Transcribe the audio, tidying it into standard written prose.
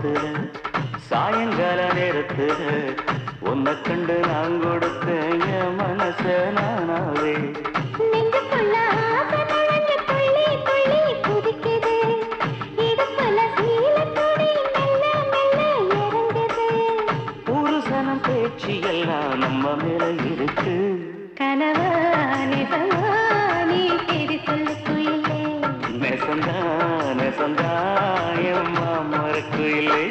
நேரத்துல சாயங்கால நேரத்துல உன்னை கண்டு நான் கொடுத்தேன் என் மனச நானாவே புருஷனம் பேச்சு எல்லாம் நம்ம மேல இருக்கு கனவா நிஜமா நீ கேடி சொல்லு குயிலே நெசந்தா நெசந்தா என் மாமர குயிலே